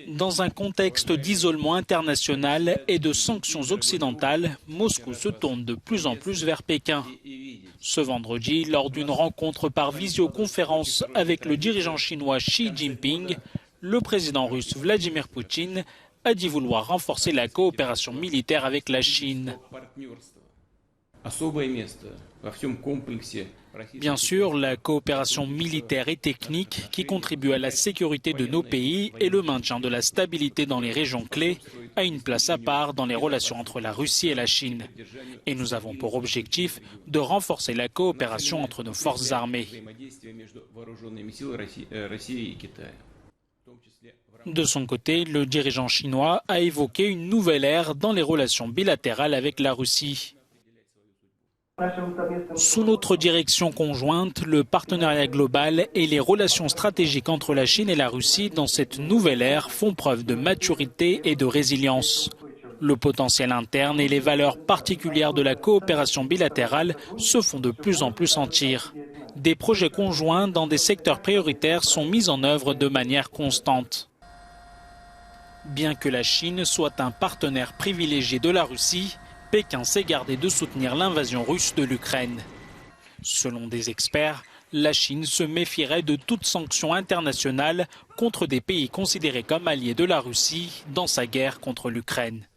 Dans un contexte d'isolement international et de sanctions occidentales, Moscou se tourne de plus en plus vers Pékin. Ce vendredi, lors d'une rencontre par visioconférence avec le dirigeant chinois Xi Jinping, le président russe Vladimir Poutine a dit vouloir renforcer la coopération militaire avec la Chine. Bien sûr, la coopération militaire et technique qui contribue à la sécurité de nos pays et le maintien de la stabilité dans les régions clés a une place à part dans les relations entre la Russie et la Chine. Et nous avons pour objectif de renforcer la coopération entre nos forces armées. De son côté, le dirigeant chinois a évoqué une nouvelle ère dans les relations bilatérales avec la Russie. Sous notre direction conjointe, le partenariat global et les relations stratégiques entre la Chine et la Russie dans cette nouvelle ère font preuve de maturité et de résilience. Le potentiel interne et les valeurs particulières de la coopération bilatérale se font de plus en plus sentir. Des projets conjoints dans des secteurs prioritaires sont mis en œuvre de manière constante. Bien que la Chine soit un partenaire privilégié de la Russie, Pékin s'est gardé de soutenir l'invasion russe de l'Ukraine. Selon des experts, la Chine se méfierait de toute sanction internationale contre des pays considérés comme alliés de la Russie dans sa guerre contre l'Ukraine.